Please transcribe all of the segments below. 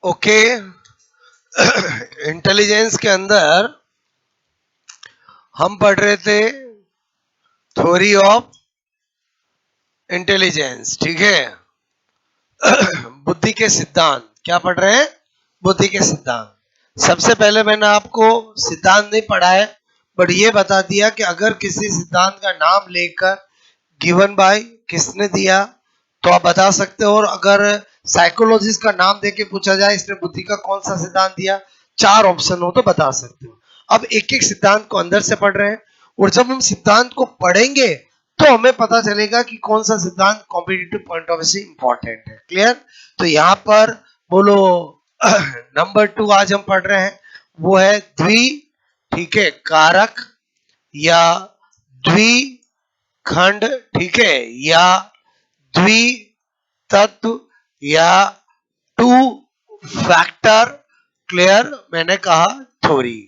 Okay. Intelligence के अंदर हम पढ़ रहे थे थ्योरी ऑफ इंटेलिजेंस, ठीक है। बुद्धि के सिद्धांत क्या पढ़ रहे हैं? बुद्धि के सिद्धांत। सबसे पहले मैंने आपको सिद्धांत नहीं पढ़ा है, बट ये बता दिया कि अगर किसी सिद्धांत का नाम लेकर गिवन बाय किसने दिया तो आप बता सकते हो, और अगर साइकोलॉजिस्ट का नाम देके पूछा जाए इसने बुद्धि का कौन सा सिद्धांत दिया, 4 ऑप्शन हो तो बता सकते हो। अब एक एक सिद्धांत को अंदर से पढ़ रहे हैं, और जब हम सिद्धांत को पढ़ेंगे तो हमें पता चलेगा कि कौन सा सिद्धांत कॉम्पिटिटिव पॉइंट ऑफ व्यू से इंपॉर्टेंट है। क्लियर? तो यहाँ पर बोलो नंबर 2 आज हम पढ़ रहे हैं, वो है द्वि, ठीक है, कारक या द्विखंड, ठीक है, या द्वि तत्व या टू फैक्टर। क्लियर? मैंने कहा थ्योरी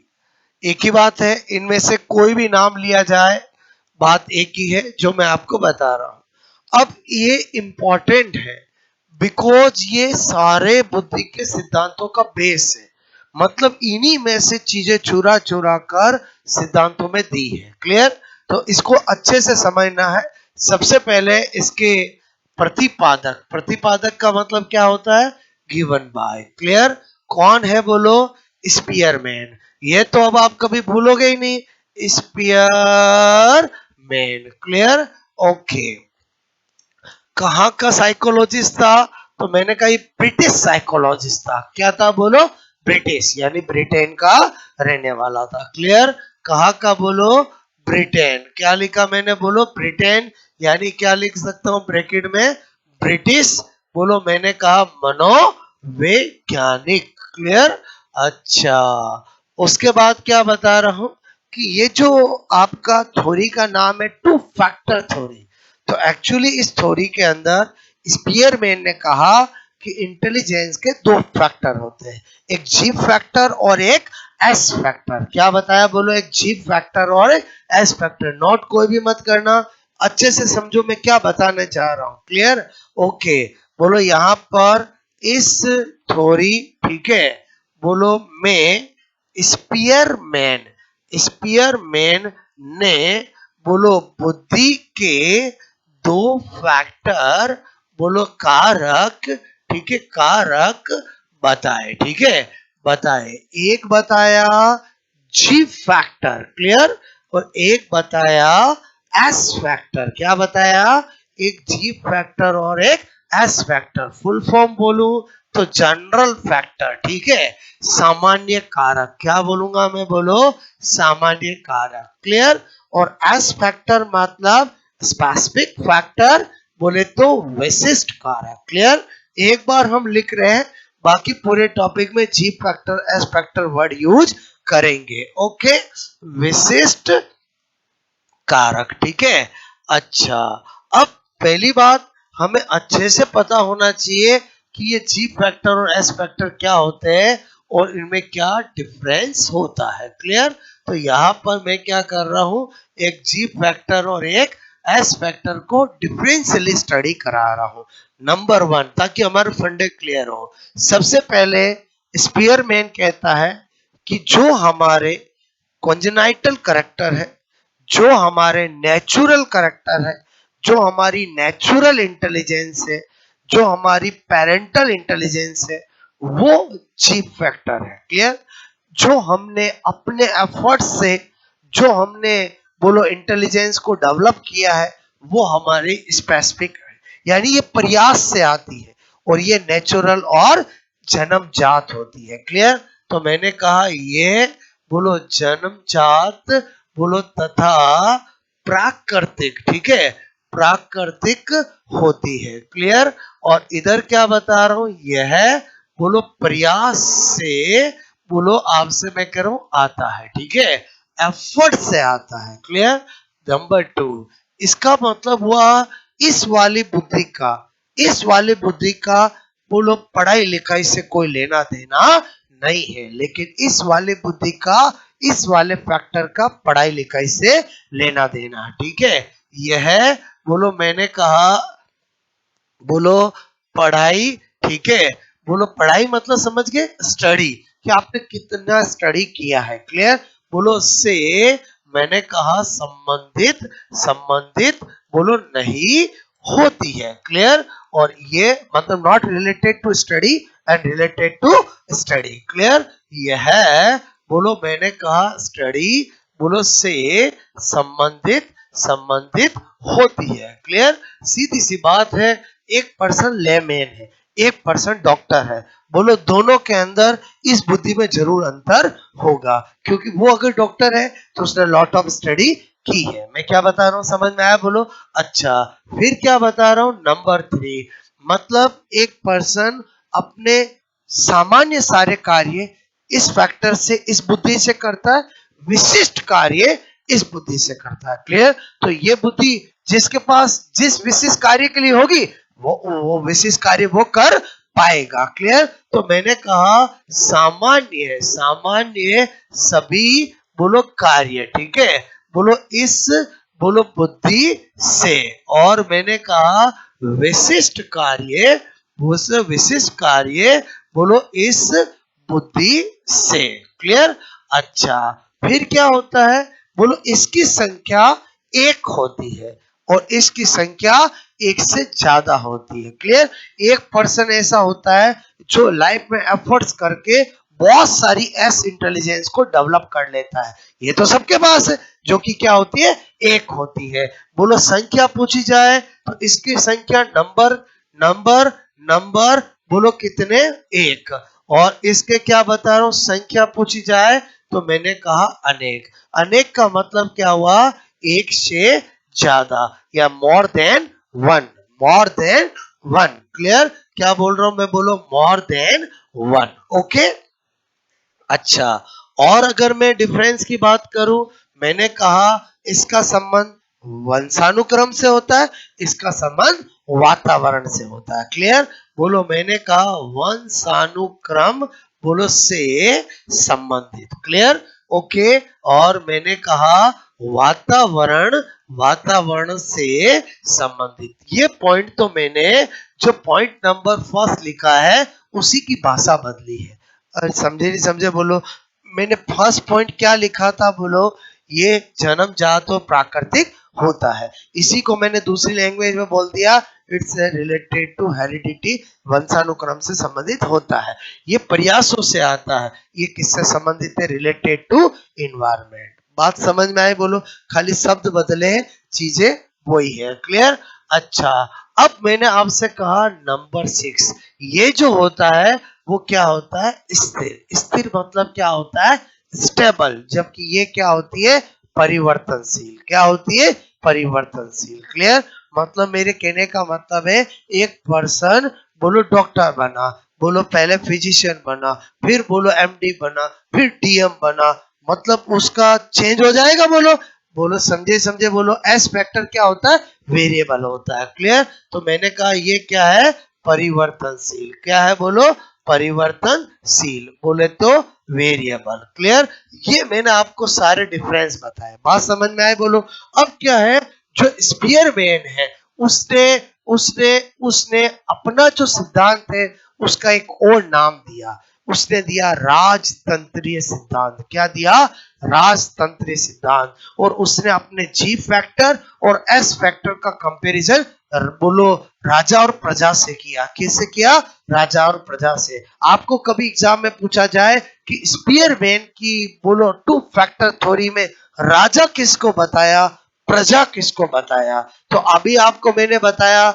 एक ही बात है, इनमें से कोई भी नाम लिया जाए बात एक ही है जो मैं आपको बता रहा हूं। अब ये इंपॉर्टेंट है बिकॉज ये सारे बुद्धि के सिद्धांतों का बेस है, मतलब इन्हीं में से चीजें चुरा चुरा कर सिद्धांतों में दी है। क्लियर? तो इसको अच्छे से समझना है। सबसे पहले इसके प्रतिपादक, प्रतिपादक का मतलब क्या होता है? Given by. क्लियर? कौन है बोलो? स्पीयरमैन। ये तो अब आप कभी भूलोगे ही नहीं, स्पीयरमैन। क्लियर? ओके। कहाँ का साइकोलॉजिस्ट था? तो मैंने कहा ब्रिटिश साइकोलॉजिस्ट था। क्या था बोलो? ब्रिटिश, यानी ब्रिटेन का रहने वाला था। क्लियर? कहाँ का बोलो? ब्रिटेन। क्या लिखा मैंने बोलो? ब्रिटेन। यानी क्या लिख सकता हूं ब्रैकेट में? ब्रिटिश। बोलो मैंने कहा मनोवैज्ञानिक। क्लियर? अच्छा, उसके बाद क्या बता रहा हूं कि ये जो आपका थ्योरी का नाम है टू फैक्टर थ्योरी, तो एक्चुअली इस थ्योरी के अंदर स्पीयरमैन ने कहा कि इंटेलिजेंस के 2 फैक्टर होते हैं, एक जी फैक्टर और एक एस फैक्टर। क्या बताया बोलो? एक जी फैक्टर और एक एस फैक्टर। नोट कोई भी मत करना, अच्छे से समझो मैं क्या बताने चाह रहा हूं। क्लियर? ओके। बोलो यहां पर इस थ्योरी, ठीक है, बोलो में स्पीयरमैन, स्पीयरमैन ने बोलो बुद्धि के 2 फैक्टर, बोलो कारक, ठीक है, कारक बताए। ठीक है, बताए। एक बताया जी फैक्टर। क्लियर? और एक बताया एस फैक्टर। क्या बताया? एक जी फैक्टर और एक एस फैक्टर। फुल फॉर्म बोलूं तो जनरल फैक्टर, ठीक है, सामान्य कारक। क्या बोलूंगा मैं? बोलो सामान्य कारक। क्लियर? और एस फैक्टर मतलब स्पेसिफिक फैक्टर, बोले तो विशिष्ट कारक। क्लियर? एक बार हम लिख रहे हैं, बाकी पूरे टॉपिक में जी factor S factor word use करेंगे। ओके, विशिष्ट कारक। ठीक है, अच्छा। अब पहली बात हमें अच्छे से पता होना चाहिए कि ये जी फैक्टर और एस फैक्टर क्या होते हैं और इनमें क्या डिफरेंस होता है। क्लियर? तो यहाँ पर मैं क्या कर रहा हूँ, एक जी फैक्टर और एक एस फैक्टर को डिफरेंशियली स्टडी करा रहा हूँ। नंबर 1, ताकि हमारे फंडे क्लियर हो। सबसे पहले स्पीयरमैन कहता है कि जो हमारे कॉन्जेनाइटल करैक्टर है, जो हमारे नेचुरल करैक्टर है, जो हमारी नेचुरल इंटेलिजेंस है, जो हमारी पेरेंटल इंटेलिजेंस है, वो चीफ फैक्टर है। क्लियर? जो हमने अपने एफर्ट से, जो हमने बोलो इंटेलिजेंस को डेवलप किया है, वो हमारी स्पेसिफिक है, यानी ये प्रयास से आती है, और ये नेचुरल और जन्मजात होती है। क्लियर? तो मैंने कहा ये बोलो जन्मजात, बोलो तथा प्राकृतिक। ठीक है, प्राकृतिक होती है। क्लियर? और इधर क्या बता रहा हूं, यह बोलो प्रयास से, बोलो आपसे मैं कह रहा हूं आता है। ठीक है, एफर्ट से आता है। क्लियर? नंबर 2, इसका मतलब हुआ इस वाली बुद्धि का, इस वाली बुद्धि का बोलो पढ़ाई लिखाई से कोई लेना देना नहीं है, लेकिन इस वाले बुद्धि का, इस वाले फैक्टर का पढ़ाई लिखाई से लेना देना। ठीक है, यह बोलो मैंने कहा बोलो पढ़ाई, ठीक है, बोलो पढ़ाई मतलब समझ गए स्टडी, कि आपने कितना स्टडी किया है। क्लियर। बोलो से मैंने कहा संबंधित, संबंधित बोलो नहीं होती है। क्लियर। और ये मतलब not related to study and related to study. Clear. यह बोलो मैंने कहा स्टडी बोलो से संबंधित, संबंधित होती है। क्लियर। सीधी सी बात है, एक पर्सन लेमैन है, एक पर्सन डॉक्टर है। बोलो दोनों के अंदर इस बुद्धि में जरूर अंतर होगा, क्योंकि वो अगर डॉक्टर है तो उसने लॉट ऑफ स्टडी की है। मैं क्या बता रहा हूँ समझ में आया? बोलो अच्छा। फिर क्या बता रहा हूँ, नंबर 3, मतलब एक पर्सन अपने सामान्य सारे कार्य इस फैक्टर से, इस बुद्धि से करता है, विशिष्ट कार्य इस बुद्धि से करता है। क्लियर। तो ये बुद्धि जिसके पास जिस विशिष्ट कार्य के लिए होगी वो विशिष्ट कार्य वो कर पाएगा। क्लियर। तो मैंने कहा सामान्य, सामान्य सभी बोलो कार्य, ठीक है, बोलो इस बोलो बुद्धि से, और मैंने कहा विशिष्ट कार्य, उस विशिष्ट कार्य बोलो इस बुद्धि से। क्लियर। अच्छा। फिर क्या होता है, बोलो इसकी संख्या एक होती है और इसकी संख्या एक से ज्यादा होती है। क्लियर। एक पर्सन ऐसा होता है जो लाइफ में एफर्ट्स करके बहुत सारी एस इंटेलिजेंस को डेवलप कर लेता है। ये तो सबके पास है, जो कि क्या होती है, एक होती है। बोलो संख्या पूछी जाए तो इसकी संख्या नंबर, नंबर, नंबर बोलो कितने, एक। और इसके क्या बता रहा हूं, संख्या पूछी जाए तो मैंने कहा अनेक। अनेक का मतलब क्या हुआ, एक से ज्यादा या more than one, more than one. Clear. क्या बोल रहा हूं मैं, बोलो मोर देन वन। ओके। अच्छा। और अगर मैं डिफरेंस की बात करूं, मैंने कहा इसका संबंध वंशानुक्रम से होता है, इसका संबंध वातावरण से होता है। क्लियर। बोलो मैंने कहा वंशानुक्रम बोलो से संबंधित। क्लियर। ओके। और मैंने कहा वातावरण, वातावरण से संबंधित। ये पॉइंट तो मैंने जो पॉइंट नंबर फर्स्ट लिखा है उसी की भाषा बदली है। अरे समझे नहीं समझे? बोलो मैंने फर्स्ट पॉइंट क्या लिखा था, बोलो ये जन्मजात और प्राकृतिक होता है, इसी को मैंने दूसरी लैंग्वेज में बोल दिया इट्स रिलेटेड टू हेरिडिटी, वंशानुक्रम से संबंधित होता है। ये प्रयासों से आता है। ये किससे संबंधित है, रिलेटेड टू इन्वायरमेंट। बात समझ में आई? बोलो खाली शब्द बदले, चीजें वही है। क्लियर। अच्छा। अब मैंने आपसे कहा नंबर 6, ये जो होता है वो क्या होता है, स्थिर। स्थिर मतलब क्या होता है, स्टेबल, जबकि ये क्या होती है, परिवर्तनशील। क्या होती है, परिवर्तनशील। क्लियर। मतलब मेरे कहने का मतलब है एक पर्सन बोलो डॉक्टर बना, बोलो पहले फिजिशियन बना, फिर बोलो एमडी बना, फिर डीएम बना, मतलब उसका चेंज हो जाएगा। बोलो, बोलो समझे समझे? बोलो एस फैक्टर क्या होता है, वेरिएबल होता है। क्लियर। तो मैंने कहा ये क्या है, परिवर्तनशील। क्या है, बोलो परिवर्तनशील, बोले तो वेरिएबल। क्लियर। ये मैंने आपको सारे डिफरेंस बताए, बात समझ में आए? बोलो अब क्या है, जो स्पीयरमैन है उसने उसने उसने अपना जो सिद्धांत है उसका एक और नाम दिया, उसने दिया राजतंत्रीय सिद्धांत। क्या दिया, राजतंत्रीय सिद्धांत। और उसने अपने जी फैक्टर और एस फैक्टर का कंपैरिजन बोलो राजा और प्रजा से किया। किससे किया, राजा और प्रजा से। आपको कभी एग्जाम में पूछा जाए कि स्पीयरमैन की बोलो टू फैक्टर थ्योरी में राजा किसको बताया, प्रजा किसको बताया, तो अभी आपको मैंने बताया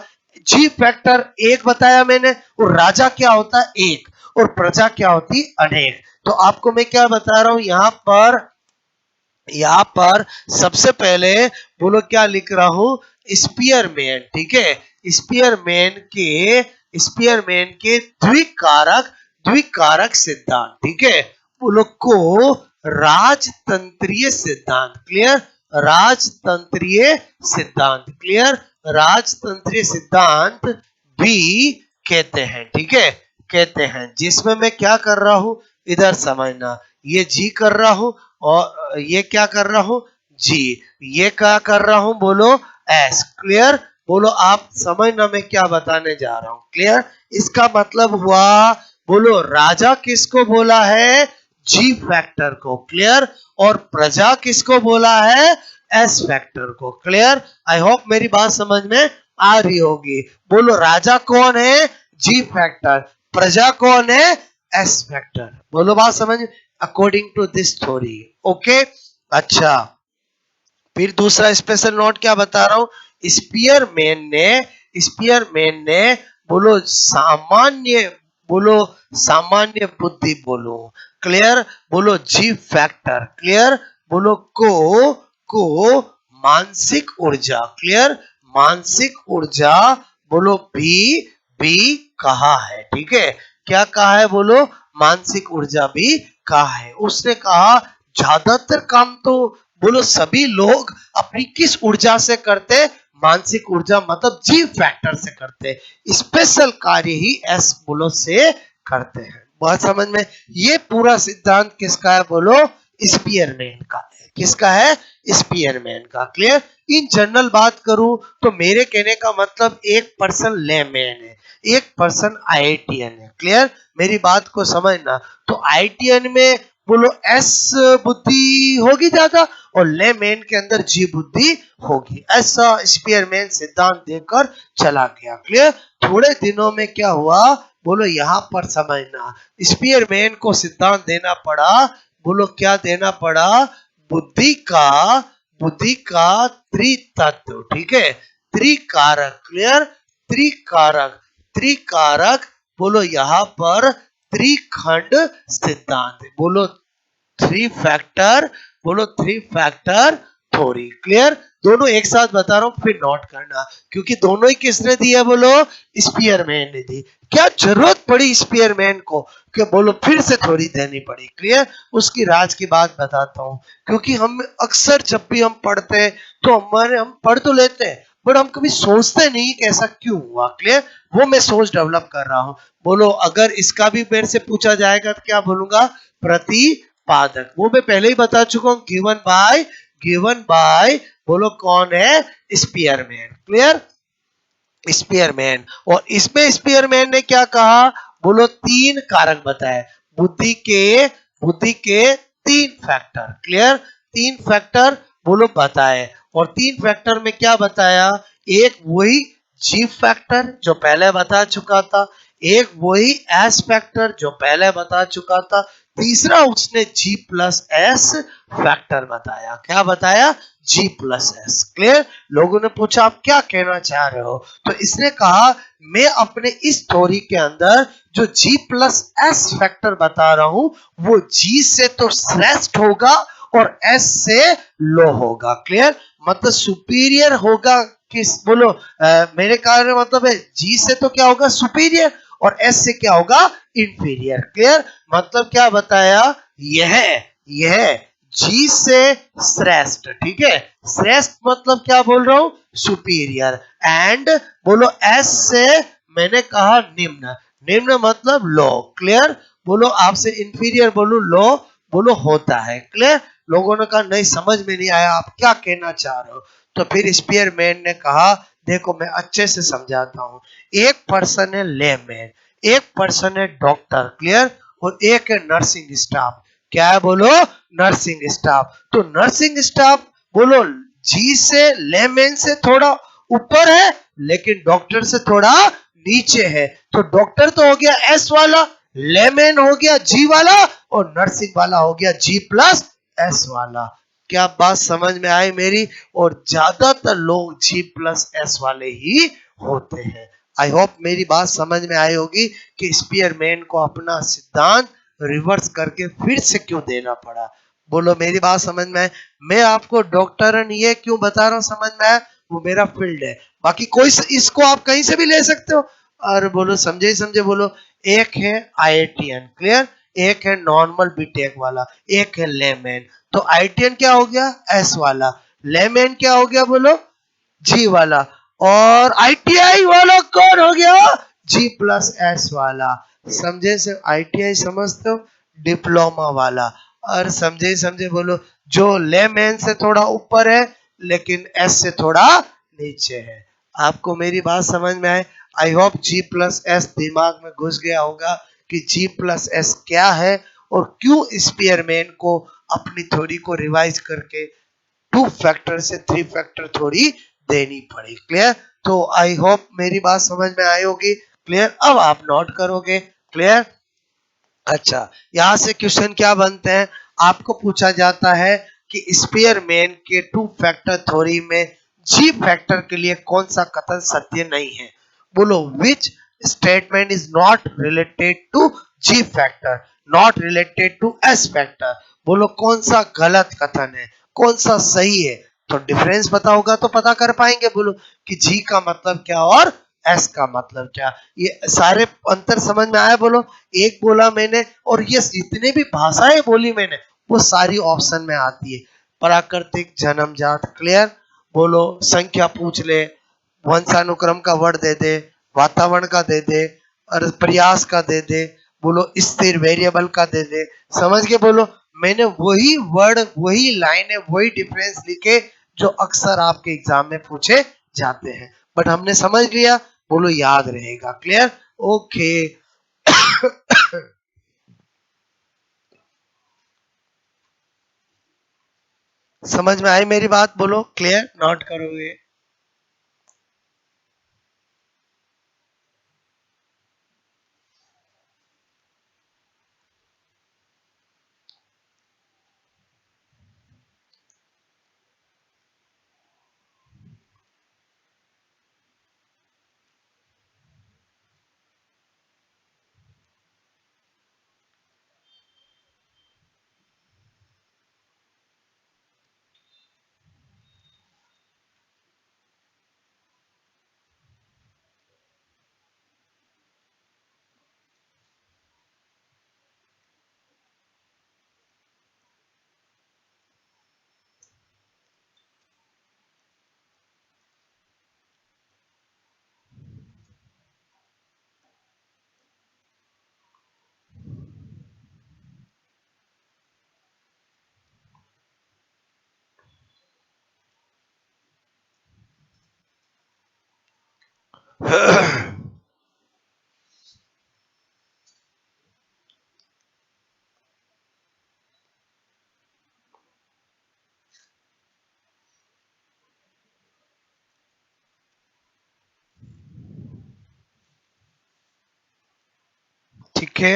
जी फैक्टर एक बताया मैंने, और राजा क्या होता है, एक, और प्रजा क्या होती, अनेक। तो आपको मैं क्या बता रहा हूं यहां पर सबसे पहले बोलो क्या लिख रहा हूं, स्पीयरमैन। ठीक है। स्पीयरमैन के द्विकारक, द्विकारक सिद्धांत, ठीक है, बोलो को राजतंत्रीय सिद्धांत। क्लियर। राजतंत्रीय सिद्धांत। क्लियर। राजतंत्रीय सिद्धांत भी कहते हैं। ठीक है, कहते हैं, जिसमें मैं क्या कर रहा हूं, इधर समझना, ये जी कर रहा हूं और ये क्या कर रहा हूं, जी, ये क्या कर रहा हूं, बोलो एस। क्लियर। बोलो आप समझना मैं क्या बताने जा रहा हूं। क्लियर? इसका मतलब हुआ, बोलो राजा किसको बोला है? जी फैक्टर को। क्लियर? और प्रजा किसको बोला है? एस फैक्टर को। क्लियर? आई होप मेरी बात समझ में आ रही होगी। बोलो राजा कौन है? G factor. प्रजा कौन है? S factor. बोलो बात समझ, according to this theory. Okay, अच्छा, फिर दूसरा स्पेशल नोट क्या बता रहा हूं। स्पीयरमैन ने बोलो सामान्य, बोलो सामान्य बुद्धि बोलो। क्लियर? बोलो जी फैक्टर। क्लियर? बोलो को मानसिक ऊर्जा। क्लियर? मानसिक ऊर्जा बोलो भी कहा है। ठीक है, क्या कहा है? बोलो मानसिक ऊर्जा भी कहा है। उसने कहा ज्यादातर काम तो बोलो सभी लोग अपनी किस ऊर्जा से करते? मानसिक ऊर्जा मतलब जी फैक्टर से करते। स्पेशल कार्य ही एस बोलो से करते हैं। बात समझ में? ये पूरा सिद्धांत किसका है? बोलो स्पीयरमैन का है। किसका है? स्पीयरमैन का। क्लियर? इन जनरल बात करूं तो मेरे कहने का मतलब एक पर्सन लेमैन है, एक पर्सन आईआईटीएन है। क्लियर? मेरी बात को समझना। तो आईआईटीएन में बोलो एस बुद्धि होगी ज्यादा और लेमैन के अंदर जी बुद्धि होगी। ऐसा स्पीयरमैन सिद्धांत देकर चला गया। क्लियर? थोड़े दिनों में क्या हुआ? बोलो यहां पर समझना, स्पीयरमैन को सिद्धांत देना पड़ा। बोलो क्या देना पड़ा? बुद्धि का बुद्धि का त्रितत्व। ठीक है, त्रिकारक। क्लियर? त्रिकारक, त्रिकारक। बोलो यहां पर त्रिखंड सिद्धांत। बोलो थ्री फैक्टर, बोलो थ्री फैक्टर थ्योरी। क्लियर? दोनों एक साथ बता रहा हूं, फिर नोट करना, क्योंकि दोनों ही किसने दी है? बोलो स्पीयरमैन ने दी। क्या जरूरत पड़ी स्पीयरमैन को कि बोलो फिर से थ्योरी देनी पड़ी? क्लियर? उसकी राज की बात बताता हूं। क्योंकि हम अक्सर जब भी हम पढ़ते हैं तो हम पढ़ तो लेते हैं बट हम कभी सोचते नहीं कि ऐसा क्यों हुआ। क्लियर? वो मैं सोच डेवलप कर रहा हूं। बोलो अगर इसका भी मेरे से पूछा जाएगा तो क्या बोलूंगा? प्रतिपादक। वो मैं पहले ही बता चुका हूं, गिवन बाय बोलो कौन है? स्पीयरमैन। क्लियर? स्पीयरमैन। और इसमें स्पीयरमैन ने क्या कहा? बोलो तीन कारक बताए, बुद्धि के बुद्धि के तीन फैक्टर। क्लियर? तीन फैक्टर बोलो बताए। और तीन फैक्टर में क्या बताया? एक वही जी फैक्टर जो पहले बता चुका था, एक वही एस फैक्टर जो पहले बता चुका था, तीसरा उसने जी प्लस एस फैक्टर बताया। क्या बताया? जी प्लस एस। क्लियर? लोगों ने पूछा आप क्या कहना चाह रहे हो? तो इसने कहा मैं अपने इस थ्योरी के अंदर जो जी प्लस एस फैक्टर बता रहा हूं वो जी से तो श्रेष्ठ होगा और एस से लो होगा। क्लियर? मतलब सुपीरियर होगा। किस बोलो मेरे कारण मतलब है जी से तो क्या होगा? सुपीरियर, और एस से क्या होगा? इंफीरियर। क्लियर? मतलब क्या बताया? यह यह जी से श्रेष्ठ। ठीक है, श्रेष्ठ मतलब क्या बोल रहा हूं? सुपीरियर। एंड बोलो एस से मैंने कहा निम्न, निम्न मतलब लो। क्लियर? बोलो आपसे इंफीरियर बोलो लो, बोलो होता है। क्लियर? लोगों ने कहा नहीं समझ में नहीं आया, आप क्या कहना चाह रहे हो? तो फिर स्पीयरमैन ने कहा देखो मैं अच्छे से समझाता हूं। एक पर्सन है लेमैन, एक पर्सन है डॉक्टर। क्लियर? और एक है नर्सिंग स्टाफ। क्या है? बोलो नर्सिंग स्टाफ। तो नर्सिंग स्टाफ बोलो जी से लेमैन से थोड़ा ऊपर है लेकिन डॉक्टर से थोड़ा नीचे है। तो डॉक्टर तो हो गया एस वाला, लेमैन हो गया जी वाला, और नर्सिंग वाला हो गया जी प्लस एस वाला। क्या बात समझ में आई मेरी? और ज्यादातर लोग जी प्लस एस वाले ही होते हैं। आई होप मेरी बात समझ में आई होगी कि स्पीयरमैन को अपना सिद्धांत रिवर्स करके फिर से क्यों देना पड़ा। बोलो मेरी बात समझ में आए? मैं आपको डॉक्टर ये क्यों बता रहा हूँ समझ में आया? वो मेरा फील्ड है। बाकी कोई इसको आप कहीं से भी ले सकते हो। और बोलो समझे ही समझे। बोलो एक है आईआईटीएन। क्लियर? एक है नॉर्मल बीटेक वाला, एक है लेमैन। तो आईआईटीएन क्या हो गया? एस वाला। लेमैन क्या हो गया? बोलो जी वाला। और आईटीआई वाला कौन हो गया? जी प्लस एस वाला। समझे से? आईटीआई समझते हो? डिप्लोमा वाला। और समझे समझे बोलो जो लेमैन से थोड़ा ऊपर है लेकिन एस से थोड़ा नीचे है। आपको मेरी बात समझ में आए? I hope G plus S दिमाग में घुस गया होगा कि जी प्लस एस क्या है और क्यों स्पीयरमैन को अपनी थ्योरी को रिवाइज करके 2 फैक्टर से 3 फैक्टर थ्योरी देनी पड़ी। क्लियर? तो आई होप मेरी बात समझ में आई होगी। क्लियर? अब आप नोट करोगे। क्लियर? अच्छा, यहां से क्वेश्चन क्या बनते हैं? आपको पूछा जाता है कि स्पीयरमैन के 2 फैक्टर थ्योरी में जी फैक्टर के लिए कौन सा कथन सत्य नहीं है? बोलो, which statement is not related to G factor, not related to S factor? बोलो कौन सा गलत कथन है, कौन सा सही है? तो डिफरेंस पता होगा तो पता कर पाएंगे। बोलो कि जी का मतलब क्या और एस का मतलब क्या, ये सारे अंतर समझ में आया? बोलो, एक बोला मैंने और ये जितने भी भाषाएं बोली मैंने वो सारी ऑप्शन में आती है। प्राकृतिक, जन्मजात। क्लियर? बोलो, संख्या पूछ ले, वंशानुक्रम का वर्ड दे दे, वातावरण का दे दे और प्रयास का दे दे, बोलो स्थिर वेरिएबल का दे दे। समझ के बोलो, मैंने वही वर्ड, वही लाइन, वही डिफरेंस लिखे जो अक्सर आपके एग्जाम में पूछे जाते हैं, बट हमने समझ लिया। बोलो, याद रहेगा। क्लियर? ओके। समझ में आई मेरी बात? बोलो क्लियर? नोट करोगे? ठीक है।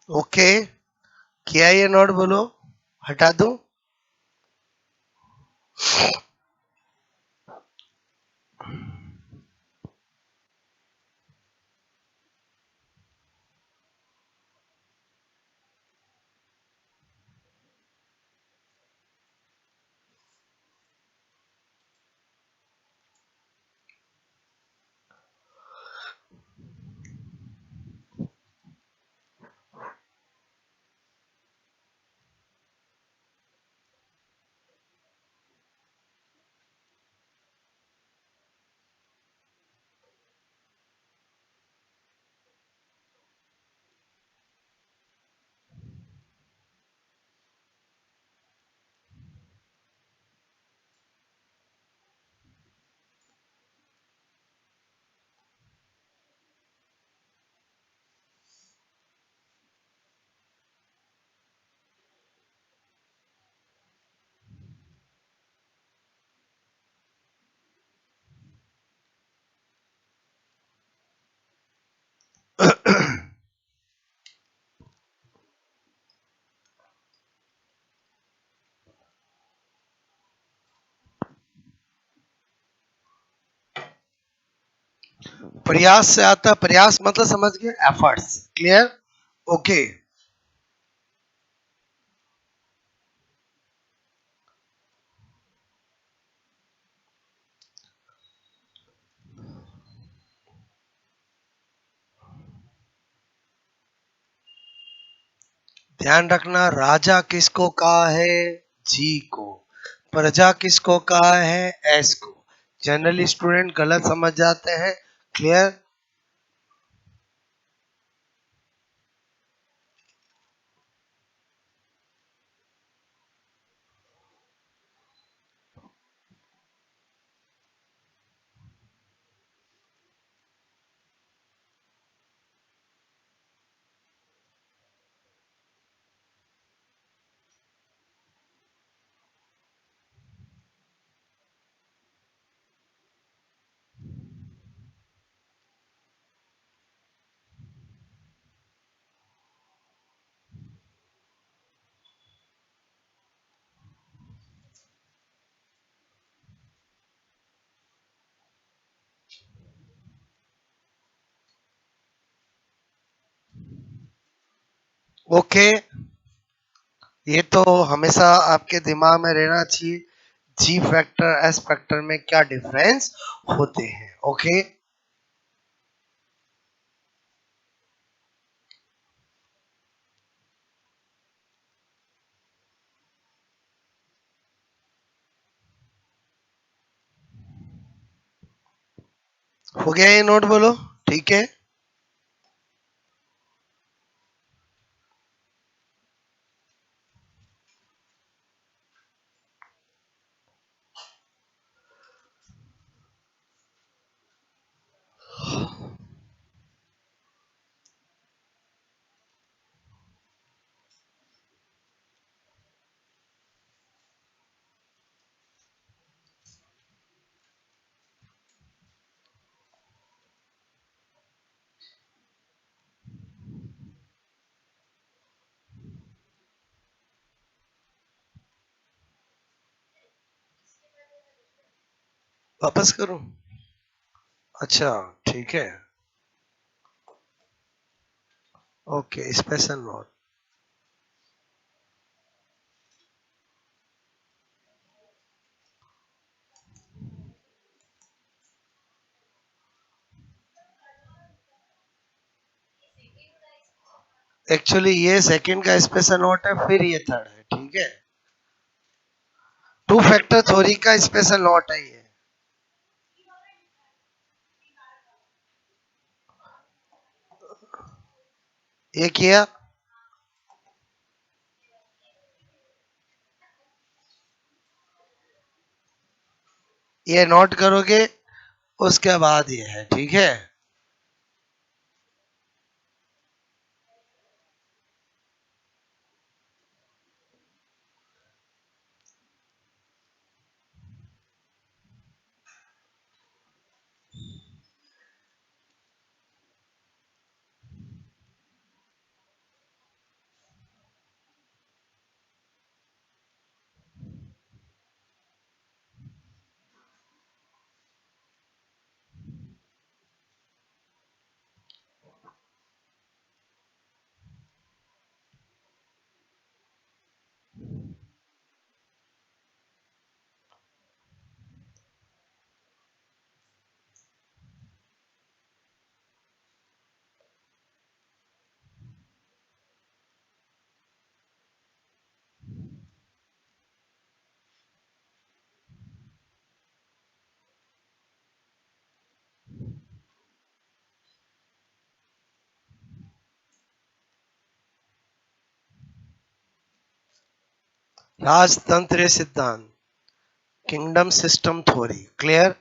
ओके, किया ये नोट? बोलो, हटा दूं? प्रयास से आता है, प्रयास मतलब समझ गए, एफर्ट्स। क्लियर? ओके। ध्यान रखना, राजा किसको कहा है? जी को। प्रजा किसको कहा है? एस को। जनरली स्टूडेंट गलत समझ जाते हैं क्लियर? ओके, ये तो हमेशा आपके दिमाग में रहना चाहिए, जी फैक्टर एस फैक्टर में क्या डिफरेंस होते हैं। ओके, हो गया ये नोट, बोलो। ठीक है, वापस करूं? अच्छा, ठीक है। Okay, special note. एक्चुअली ये सेकंड का स्पेशल नोट है, फिर ये थर्ड है। ठीक है, टू फैक्टर थ्योरी का स्पेशल नोट है ये। ये किया, ये नोट करोगे, उसके बाद ये है। ठीक है, राजतंत्र सिद्धांत, किंगडम सिस्टम थ्योरी। क्लियर?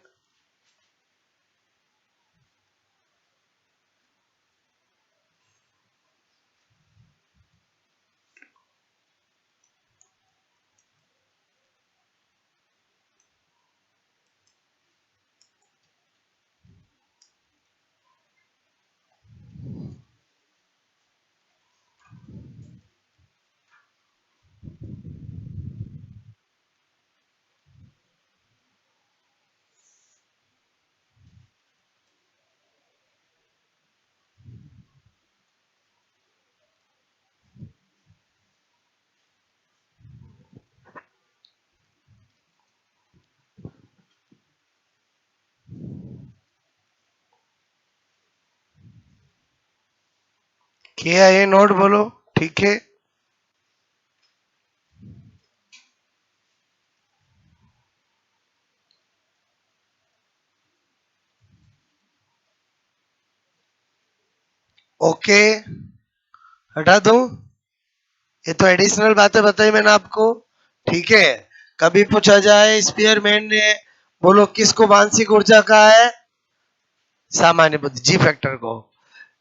किया ये नोट, बोलो। ठीक है, ओके, हटा दूं? ये तो एडिशनल बातें बताई मैंने आपको, ठीक है। कभी पूछा जाए स्पीयरमैन ने बोलो किसको मानसिक ऊर्जा कहा है? सामान्य बुद्धि, जी फैक्टर को।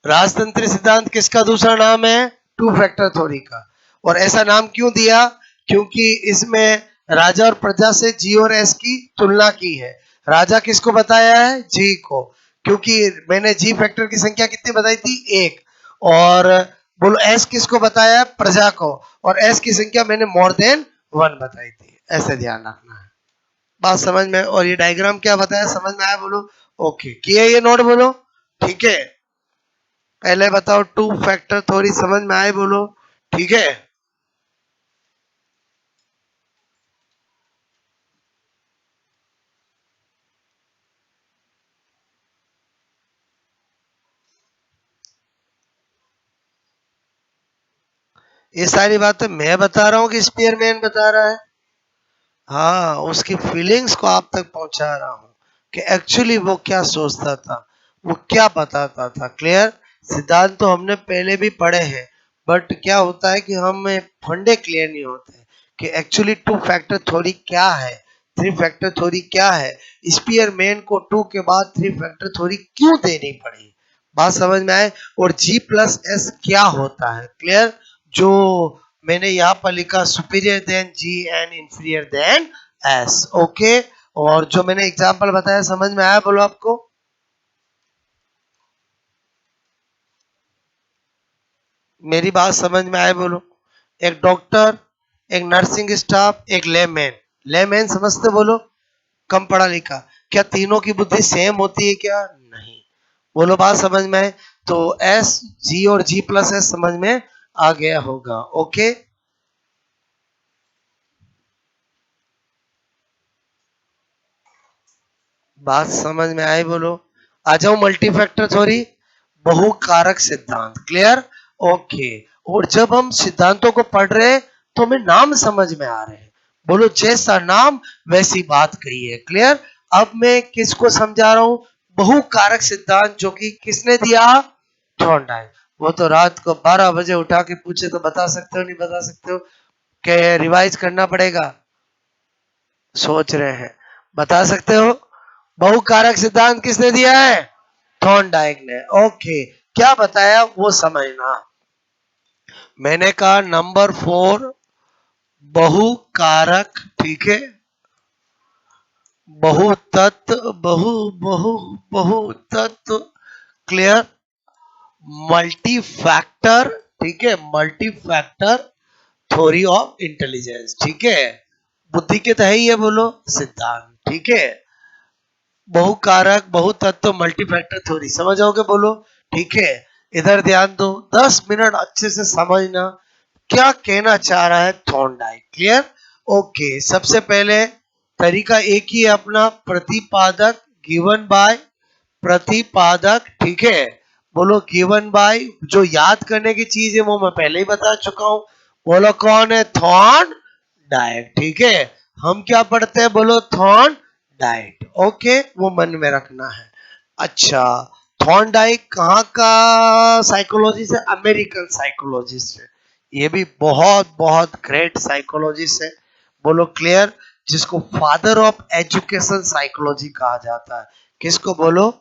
राजतंत्र सिद्धांत किसका दूसरा नाम है? टू फैक्टर थ्योरी का। और ऐसा नाम क्यों दिया? क्योंकि इसमें राजा और प्रजा से जी और एस की तुलना की है। राजा किसको बताया है? जी को। क्योंकि मैंने जी फैक्टर की संख्या कितनी बताई थी? एक। और बोलो एस किसको बताया है? प्रजा को। और एस की संख्या मैंने मोर देन वन बताई थी। ऐसे ध्यान रखना है। बात समझ में? और ये डायग्राम क्या बताया, समझ में आया? बोलो ओके, किए ये नोट? बोलो ठीक है। पहले बताओ टू फैक्टर थ्योरी समझ में आए? बोलो ठीक है। ये सारी बातें मैं बता रहा हूँ कि स्पीयरमैन बता रहा है? हाँ, उसकी फीलिंग्स को आप तक पहुंचा रहा हूँ कि एक्चुअली वो क्या सोचता था, वो क्या बताता था। क्लियर? सिद्धांत तो हमने पहले भी पढ़े हैं, बट क्या होता है कि हमें फंडे क्लियर नहीं होते कि एक्चुअली टू फैक्टर थ्योरी क्या है, थ्री फैक्टर थ्योरी क्या है, स्पीयरमैन को टू के बाद थ्री फैक्टर थ्योरी क्यों देनी पड़ी। बात समझ में आए? और जी प्लस एस क्या होता है? क्लियर? जो मैंने यहाँ पर लिखा superior than G and inferior than S. Okay, और जो मैंने एग्जांपल बताया समझ में आया? बोलो आपको। मेरी बात समझ में आए? बोलो। एक डॉक्टर, एक नर्सिंग स्टाफ, एक लेमैन। लेमैन समझते? बोलो, कम पढ़ा लिखा। क्या तीनों की बुद्धि सेम होती है क्या? नहीं। बोलो बात समझ में आए? तो एस जी और जी प्लस एस समझ में आ गया होगा। ओके, बात समझ में आई? बोलो। आ जाओ मल्टी फैक्टर थ्योरी, बहुकारक सिद्धांत। क्लियर? ओके। और जब हम सिद्धांतों को पढ़ रहे हैं तो हमें नाम समझ में आ रहे हैं। बोलो जैसा नाम वैसी बात कही है। क्लियर? अब मैं किसको समझा रहा हूं? बहुकारक सिद्धांत, जो कि किसने दिया? थॉर्नडाइक। वो तो रात को 12 बजे उठा के पूछे तो बता सकते हो? नहीं बता सकते हो? क्या रिवाइज करना पड़ेगा? सोच रहे हैं, बता सकते हो? बहुकारक सिद्धांत किसने दिया है? थॉर्नडाइक ने। ओके, क्या बताया वो समझना। मैंने कहा नंबर 4 बहुकारक, ठीक है, बहुतत्व, बहु बहुतत्व। क्लियर? मल्टी फैक्टर, ठीक है, multi factor theory of intelligence. ठीक है, बुद्धि के तहे ही है बोलो सिद्धांत। ठीक है, बहुकारक बहुतत्व मल्टीफैक्टर थ्योरी समझ आओगे? बोलो ठीक है। इधर ध्यान दो, 10 मिनट अच्छे से समझना क्या कहना चाह रहा है थॉर्नडाइक। क्लियर? ओके, सबसे पहले तरीका एक ही है अपना, प्रतिपादक, गिवन बाय प्रतिपादक। ठीक है, बोलो गिवन बाय। जो याद करने की चीज है वो मैं पहले ही बता चुका हूं। बोलो कौन है? Thorndike. ठीक है, हम क्या पढ़ते हैं? बोलो थॉर्न डाइट। ओके, वो मन में रखना है। अच्छा, थॉर्न डाइक कहाँ का साइकोलॉजिस्ट है? अमेरिकन साइकोलॉजिस्ट है। ये भी बहुत बहुत ग्रेट साइकोलॉजिस्ट है। बोलो क्लियर? जिसको फादर ऑफ एजुकेशन साइकोलॉजी कहा जाता है। किसको? बोलो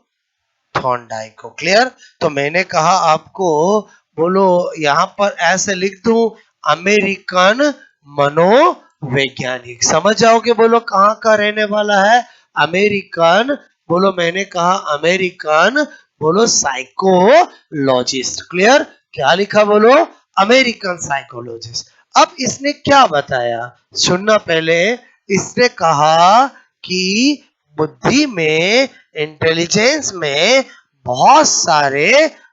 थॉर्नडाइक को। क्लियर? तो मैंने कहा आपको, बोलो यहां पर ऐसे लिख दूं, अमेरिकन मनोवैज्ञानिक। समझ जाओगे? बोलो कहां का रहने वाला है? अमेरिकन। बोलो मैंने कहा अमेरिकन, बोलो साइकोलॉजिस्ट। क्लियर? क्या लिखा? बोलो अमेरिकन साइकोलॉजिस्ट। अब इसने क्या बताया सुनना पहले। इसने कहा कि बुद्धि में, इंटेलिजेंस में बहुत सारे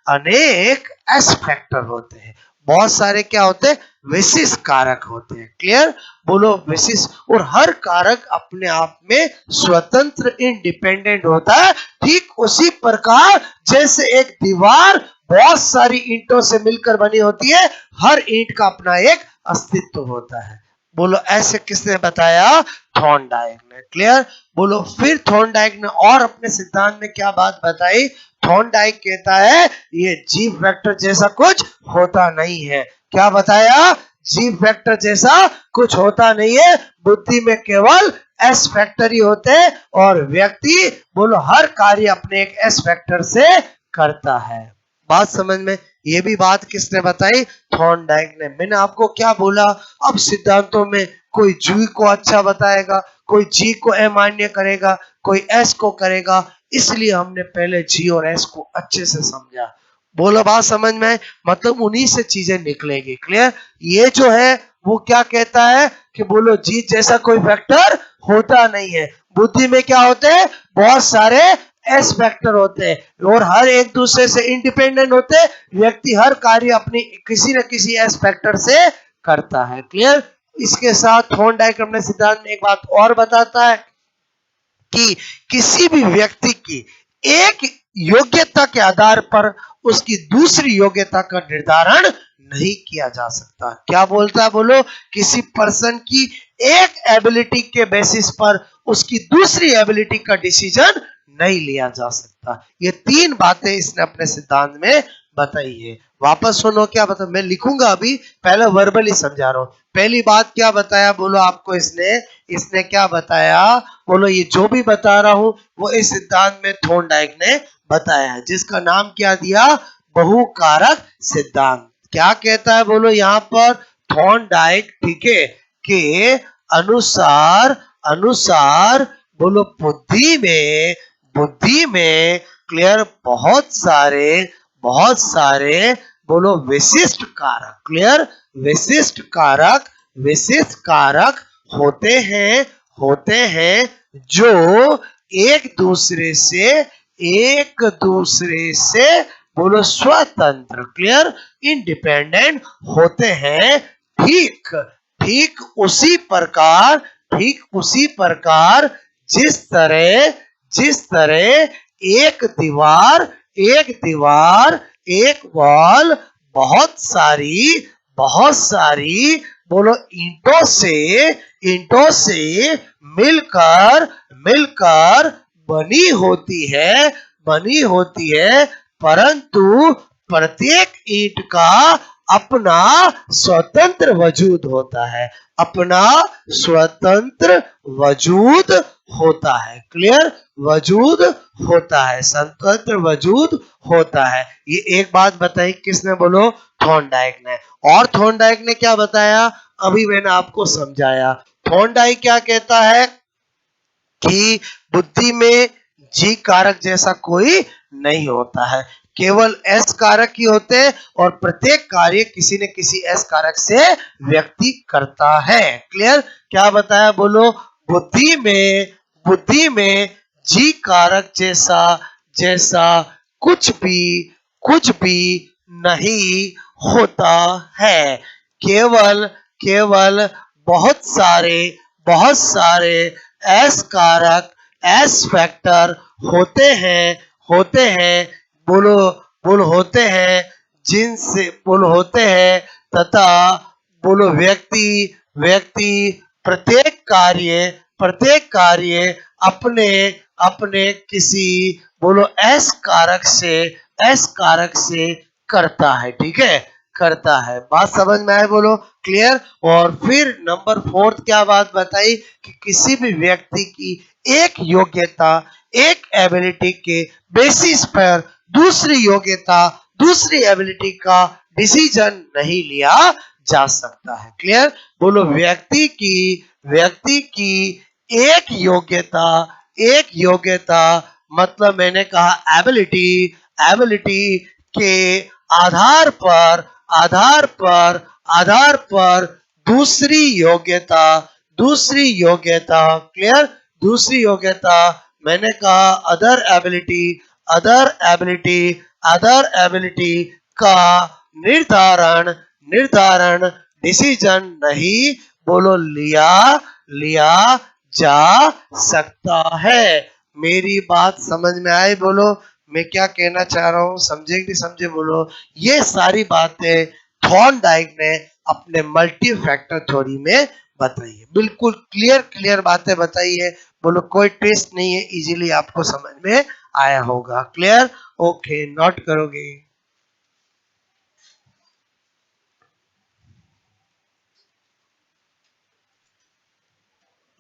अनेक एस्पेक्टर होते हैं। बहुत सारे क्या होते हैं? विशिष्ट कारक होते हैं। क्लियर? बोलो विशिष्ट। और हर कारक अपने आप में स्वतंत्र, इंडिपेंडेंट होता है। ठीक उसी प्रकार जैसे एक दीवार बहुत सारी ईंटों से मिलकर बनी होती है, हर ईंट का अपना एक अस्तित्व होता है। बोलो ऐसे किसने बताया? थॉर्नडाइक ने। क्लियर? बोलो फिर थॉर्नडाइक ने और अपने सिद्धांत में क्या बात बताई? थॉर्नडाइक कहता है ये जी फैक्टर जैसा कुछ होता नहीं है। क्या बताया? जी फैक्टर जैसा कुछ होता नहीं है, बुद्धि में केवल एस फैक्टर ही होते हैं और व्यक्ति बोलो हर कार्य अपने एक एस फैक्टर से करता है। बात समझ में? ये भी बात किसने बताई? थॉर्नडाइक ने। मैंने आपको क्या बोला? अब सिद्धांतों में कोई जी को अच्छा बताएगा, कोई जी को अमान्य करेगा, कोई एस को करेगा, इसलिए हमने पहले जी और एस को अच्छे से समझा। बोलो बात समझ में? मतलब उन्हीं से चीजें निकलेगी। क्लियर? ये जो है वो क्या कहता है कि बोलो जी जैसा कोई फैक्टर होता नहीं है। बुद्धि में क्या होते हैं? बहुत सारे एस फैक्टर होते हैं और हर एक दूसरे से इंडिपेंडेंट होते हैं। व्यक्ति हर कार्य अपनी किसी न किसी एस फैक्टर से करता है। क्लियर? इसके साथ थॉर्नडाइक अपने सिद्धांत में एक बात और बताता है कि किसी भी व्यक्ति की एक योग्यता के आधार पर उसकी दूसरी योग्यता का निर्धारण नहीं किया जा सकता। क्या बोलता है? बोलो, किसी पर्सन की एक एबिलिटी के बेसिस पर उसकी दूसरी एबिलिटी का डिसीजन नहीं लिया जा सकता। ये तीन बातें इसने अपने सिद्धांत में बताई है। वापस सुनो क्या बता, मैं लिखूंगा अभी, पहले वर्बली समझा रहा हूं। पहली बात क्या बताया? बोलो आपको इसने क्या बताया? बोलो ये जो भी बता रहा हूं वो इस सिद्धांत में थॉर्नडाइक ने बताया है, जिसका नाम क्या दिया? बहुकारक सिद्धांत। क्या कहता है? बोलो यहाँ पर थॉर्नडाइक, ठीक है, के अनुसार अनुसार बोलो बुद्धि में क्लियर बहुत सारे बोलो विशिष्ट कारक होते हैं जो एक दूसरे से बोलो स्वतंत्र, क्लियर, इंडिपेंडेंट होते हैं। ठीक ठीक उसी प्रकार जिस तरह एक वॉल बहुत सारी बोलो ईंटों से मिलकर बनी होती है, परंतु प्रत्येक ईंट का अपना स्वतंत्र वजूद होता है, अपना स्वतंत्र वजूद होता है। क्लियर? वजूद होता है, स्वतंत्र वजूद होता है। ये एक बात बताई किसने? बोलो थॉर्नडाइक ने। और थॉर्नडाइक ने क्या बताया? अभी मैंने आपको समझाया। थॉर्नडाइक क्या कहता है कि बुद्धि में जी कारक जैसा कोई नहीं होता है, केवल एस कारक ही होते हैं और प्रत्येक कार्य किसी न किसी एस कारक से व्यक्ति करता है। क्लियर? क्या बताया? बोलो, बुद्धि में जी कारक जैसा कुछ भी नहीं होता है। केवल बहुत सारे एस कारक एस फैक्टर होते हैं बोलो होते हैं जिनसे होते हैं तथा बोलो व्यक्ति प्रत्येक कार्य अपने किसी बोलो एस कारक से करता है। ठीक है? करता है। बात समझ में आए? बोलो क्लियर? और फिर नंबर 4 क्या बात बताई कि किसी भी व्यक्ति की एक योग्यता, एक एबिलिटी के बेसिस पर दूसरी एबिलिटी का डिसीजन नहीं लिया जा सकता है। क्लियर? बोलो, व्यक्ति की एक योग्यता मतलब मैंने कहा एबिलिटी के आधार पर दूसरी योग्यता, क्लियर, दूसरी योग्यता मैंने कहा अदर एबिलिटी का निर्धारण डिसीजन नहीं बोलो लिया जा सकता है। मेरी बात समझ में आई? बोलो मैं क्या कहना चाह रहा हूं, समझे कि समझे? बोलो, ये सारी बातें थॉर्नडाइक ने अपने मल्टी फैक्टर थ्योरी में बताई है। बिल्कुल क्लियर बातें बताई है। बोलो कोई ट्विस्ट नहीं है, इजीली आपको समझ में आया होगा। क्लियर? ओके, नोट करोगे?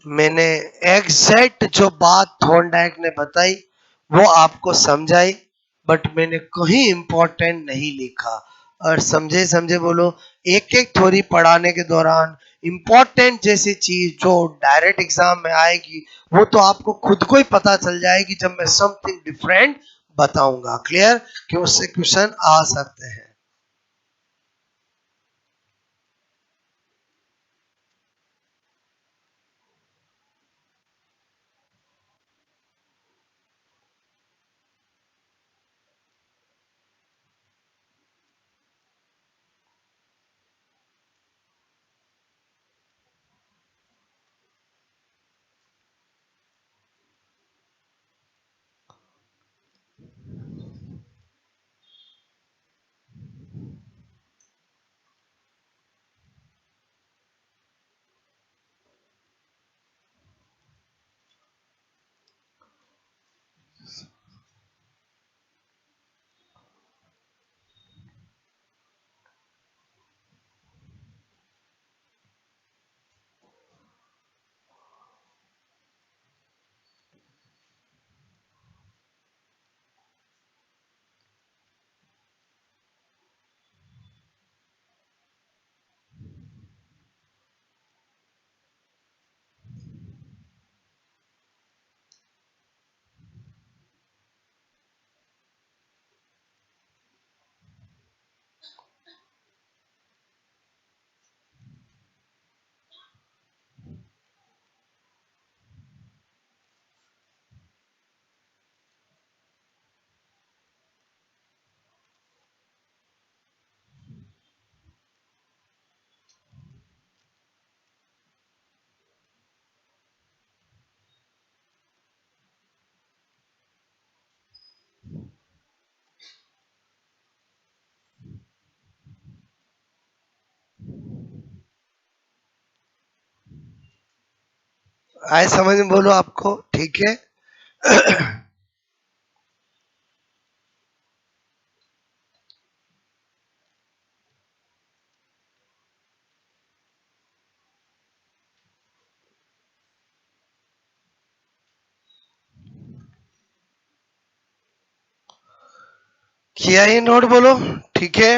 मैंने एग्जैक्ट जो बात थॉर्नडाइक ने बताई वो आपको समझाई, बट मैंने कहीं इंपॉर्टेंट नहीं लिखा। और समझे समझे बोलो। एक एक थ्योरी पढ़ाने के दौरान इंपॉर्टेंट जैसी चीज जो डायरेक्ट एग्जाम में आएगी वो तो आपको खुद को ही पता चल जाएगी जब मैं समथिंग डिफरेंट बताऊंगा। क्लियर? कि उससे क्वेश्चन आ सकते हैं। आए समझ में बोलो आपको? ठीक है। किया ही नोट बोलो। ठीक है।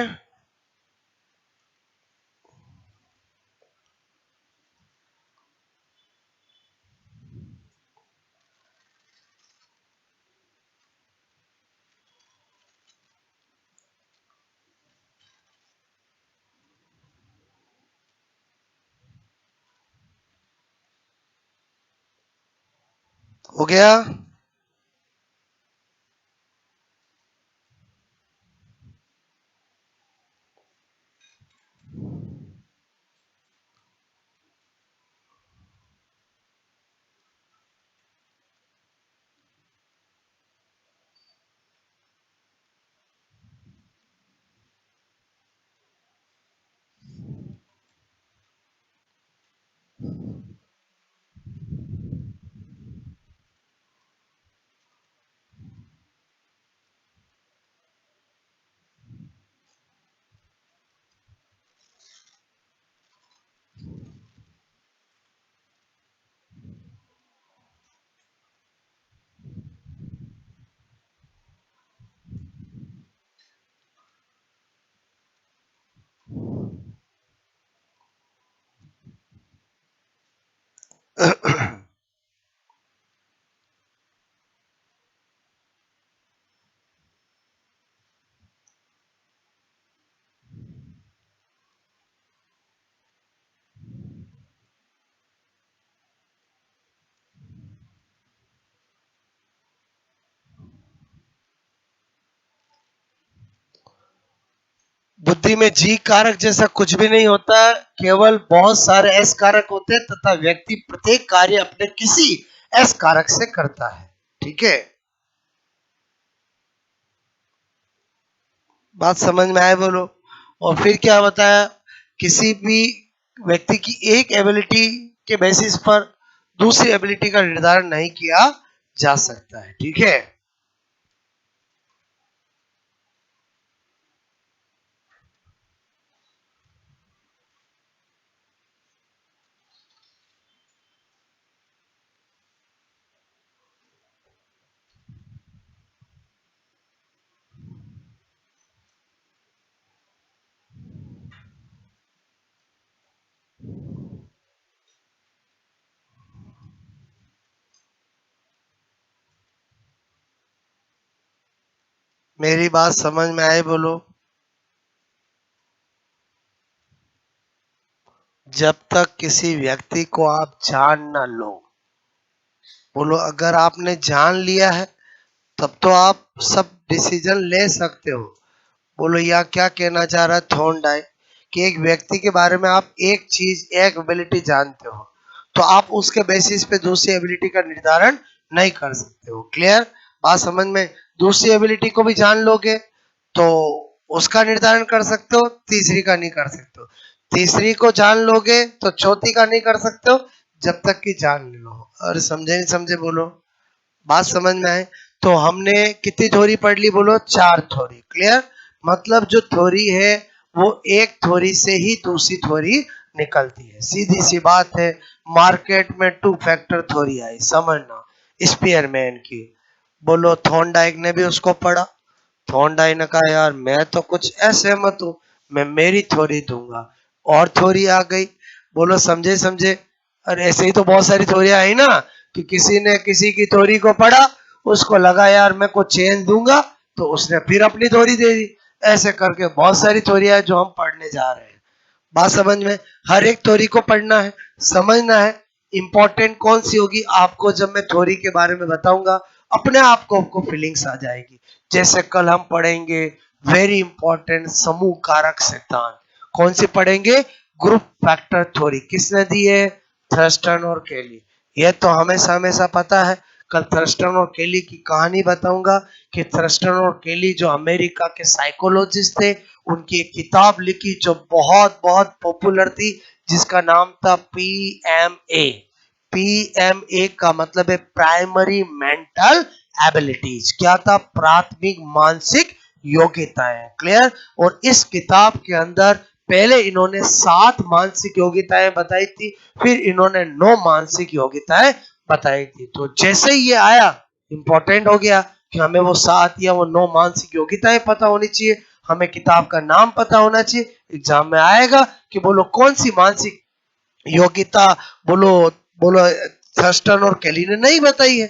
हो गया? बुद्धि में जी कारक जैसा कुछ भी नहीं होता, केवल बहुत सारे एस कारक होते हैं तथा व्यक्ति प्रत्येक कार्य अपने किसी एस कारक से करता है। ठीक है? बात समझ में आए बोलो। और फिर क्या बताया? किसी भी व्यक्ति की एक एबिलिटी के बेसिस पर दूसरी एबिलिटी का निर्धारण नहीं किया जा सकता है। ठीक है? मेरी बात समझ में आई बोलो? जब तक किसी व्यक्ति को आप जान ना लो, बोलो अगर आपने जान लिया है तब तो आप सब डिसीजन ले सकते हो। बोलो यहाँ क्या कहना चाह रहा है थॉर्नडाइक कि एक व्यक्ति के बारे में आप एक चीज, एक एबिलिटी जानते हो तो आप उसके बेसिस पे दूसरी एबिलिटी का निर्धारण नहीं कर सकते हो। क्लियर? बात समझ में? दूसरी एबिलिटी को भी जान लोगे तो उसका निर्धारण कर सकते हो, तीसरी का नहीं कर सकते हो। तीसरी को जान लोगे तो चौथी का नहीं कर सकते हो जब तक कि जान लो। और समझे नहीं समझे बोलो? बात समझ में आए? तो हमने कितनी थ्योरी पढ़ ली बोलो? 4 थ्योरी। क्लियर? मतलब जो थ्योरी है वो एक थ्योरी से ही दूसरी थ्योरी निकलती है, सीधी सी बात है। मार्केट में 2 फैक्टर थ्योरी आई, समझना, स्पीयरमैन की। बोलो थॉर्नडाइक ने भी उसको पढ़ा। थॉर्नडाइक ने कहा यार मैं तो कुछ असहमत हूँ, मैं मेरी थ्योरी दूंगा, और थ्योरी आ गई। बोलो समझे समझे? और ऐसे ही तो बहुत सारी थ्योरियां आई ना कि किसी ने किसी की थ्योरी को पढ़ा, उसको लगा यार मैं कुछ चेंज दूंगा तो उसने फिर अपनी थ्योरी दे दी। ऐसे करके बहुत सारी थ्योरियां जो हम पढ़ने जा रहे हैं। बात समझ में? हर एक थ्योरी को पढ़ना है, समझना है। इंपॉर्टेंट कौन सी होगी आपको जब मैं थ्योरी के बारे में बताऊंगा, अपने आप को आपको फीलिंग्स आ जाएगी। जैसे कल हम पढ़ेंगे वेरी इंपॉर्टेंट समूह कारक सिद्धांत। कौन सी पढ़ेंगे? Group factor theory. किसने दी है? थर्स्टन और केली। ये तो हमेशा हमेशा पता है। कल थर्स्टन और केली की कहानी बताऊंगा कि थर्स्टन और केली जो अमेरिका के साइकोलॉजिस्ट थे, उनकी एक किताब लिखी जो बहुत बहुत पॉपुलर थी, जिसका नाम था PMA। PMA का मतलब है प्राइमरी मेंटल एबिलिटीज। क्या था? प्राथमिक मानसिक योग्यताएं। क्लियर? और इस किताब के अंदर पहले इन्होंने 7 मानसिक योग्यताएं बताई थी, फिर इन्होंने 9 मानसिक योग्यताएं बताई थी। तो जैसे ही ये आया, इंपॉर्टेंट हो गया कि हमें वो 7 या वो 9 मानसिक योग्यताएं पता होनी चाहिए, हमें किताब का नाम पता होना चाहिए। एग्जाम में आएगा कि बोलो कौन सी मानसिक योग्यता, बोलो बोलो थर्स्टन और केली ने नहीं बताई है।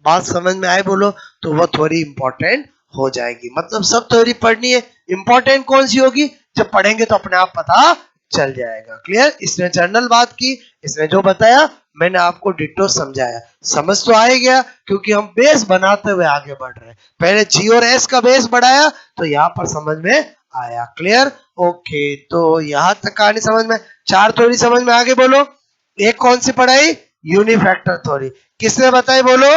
बात समझ में आए बोलो? तो वो थ्योरी इंपॉर्टेंट हो जाएगी। मतलब सब थ्योरी पढ़नी है, इंपॉर्टेंट कौन सी होगी जब पढ़ेंगे तो अपने आप पता चल जाएगा। क्लियर? इसने जनरल बात की, इसने जो बताया मैंने आपको डिट्टो समझाया। समझ तो आ ही गया क्योंकि हम बेस बनाते हुए आगे बढ़ रहे हैं। पहले जी और एस का बेस बढ़ाया तो यहाँ पर समझ में आया। क्लियर? ओके, तो यहाँ तक कहानी समझ में। 4 थ्योरी समझ में आगे बोलो। एक कौन सी पढ़ाई? यूनिफैक्टर थ्योरी। किसने बताई बोलो?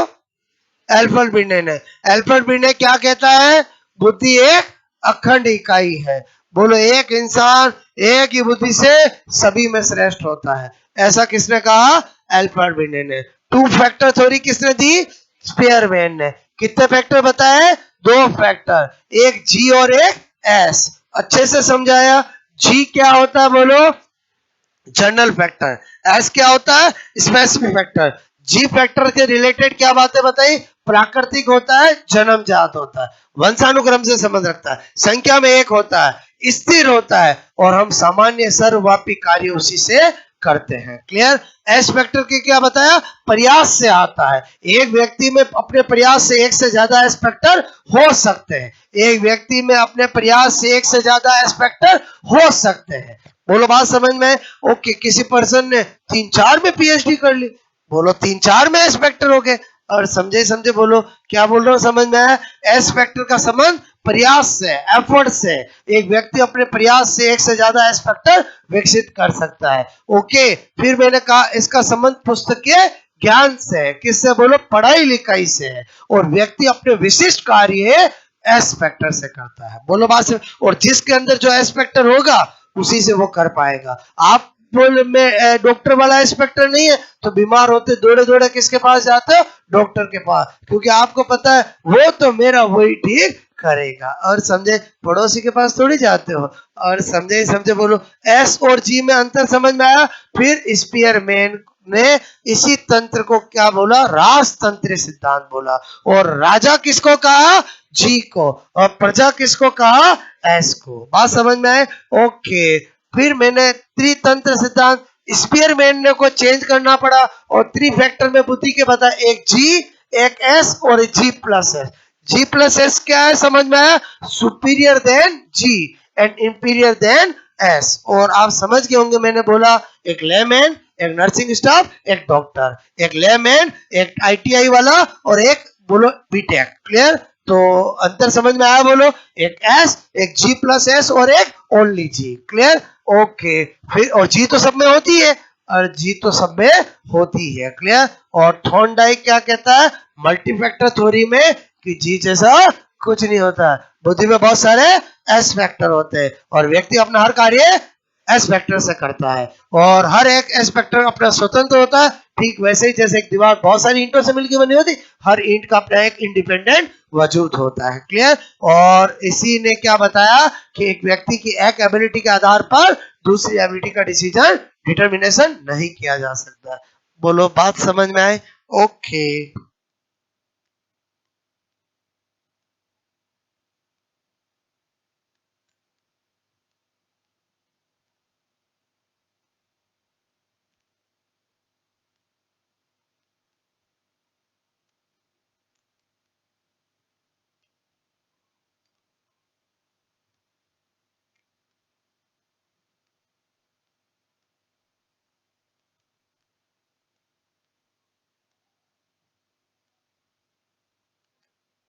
एल्फ्रेड बिंडे ने। एल्फ्रेड बिंडे क्या कहता है? बुद्धि एक अखंड इकाई है। बोलो एक इंसान एक ही बुद्धि से सभी में श्रेष्ठ होता है। ऐसा किसने कहा? एल्फ्रेड बिंडे ने। 2 फैक्टर थ्योरी किसने दी? स्पीयरमैन ने। कितने फैक्टर बताए? 2 फैक्टर, एक जी और एक एस। अच्छे से समझाया। जी क्या होता है बोलो? General factor. एस क्या होता है? Specific factor. जी फैक्टर के रिलेटेड क्या बातें बताई? प्राकृतिक होता है, जन्मजात होता है, वंशानुक्रम से संबंध रखता है, संख्या में एक होता है, स्थिर होता है, और हम सामान्य सर्वव्यापी कार्य उसी से करते हैं। क्लियर? एस फैक्टर के क्या बताया? प्रयास से आता है। एक व्यक्ति में अपने प्रयास से एक से ज्यादा एस फैक्टर हो सकते हैं। एक व्यक्ति में अपने प्रयास से एक से ज्यादा एस फैक्टर हो सकते हैं। बोलो बात समझ में? ओके, किसी पर्सन ने 3-4 में पीएचडी कर ली, बोलो 3-4 में एस फैक्टर हो गए। और समझे समझे बोलो? क्या बोल रहा हूँ समझ में आया? एस फैक्टर का संबंध प्रयास से, एफर्ट से। एक व्यक्ति अपने प्रयास से एक से ज्यादा एस फैक्टर विकसित कर सकता है। ओके, फिर मैंने कहा इसका संबंध पुस्तकीय ज्ञान से है। किससे बोलो? पढ़ाई लिखाई से है। और व्यक्ति अपने विशिष्ट कार्य एस फैक्टर से करता है। बोलो बात से। और जिसके अंदर जो एस फैक्टर होगा उसी से वो कर पाएगा। आप बोल में डॉक्टर वाला इंस्पेक्टर नहीं है तो बीमार होते दौड़े दौड़े किसके पास जाते हो? डॉक्टर के पास, क्योंकि आपको पता है वो तो मेरा वही ठीक करेगा। और समझे? पड़ोसी के पास थोड़ी जाते हो। और समझे समझे बोलो? एस और जी में अंतर समझ में आया? फिर स्पीयरमैन ने इसी तंत्र को क्या बोला? राजतंत्र सिद्धांत बोला। और राजा किसको कहा? जी को। और प्रजा किसको कहा? एस को। बात समझ में आए? ओके, फिर मैंने त्रितंत्र सिद्धांत, स्पीयरमैन ने को चेंज करना पड़ा और 3 फैक्टर में बुद्धि के बताया, एक जी, एक एस और एक G plus S. G plus S क्या है समझ में आया? Superior then G and inferior then S। और आप समझ गए होंगे मैंने बोला एक लेमैन, एक नर्सिंग स्टाफ, एक डॉक्टर, एक लेमैन, एक ITI वाला और एक बोलो बीटेक। क्लियर? तो अंतर समझ में आया बोलो? एक S, एक G प्लस S और एक ओनली G। क्लियर? ओके। फिर और G तो सब में होती है और G तो सब में होती है। क्लियर? और थॉर्नडाइक क्या कहता है मल्टीफैक्टर थ्योरी में कि G जैसा कुछ नहीं होता, बुद्धि में बहुत सारे S फैक्टर होते हैं और व्यक्ति अपना हर कार्य S फैक्टर से करता है और हर एक S फैक्टर अपना स्वतंत्र होता है। ठीक वैसे ही जैसे एक दीवार बहुत सारी ईंटों से मिलकर बनी होती, हर ईंट का अपना एक इंडिपेंडेंट वजूद होता है। क्लियर? और इसी ने क्या बताया कि एक व्यक्ति की एक एबिलिटी के आधार पर दूसरी एबिलिटी का डिसीजन डिटर्मिनेशन नहीं किया जा सकता। बोलो बात समझ में आए? ओके।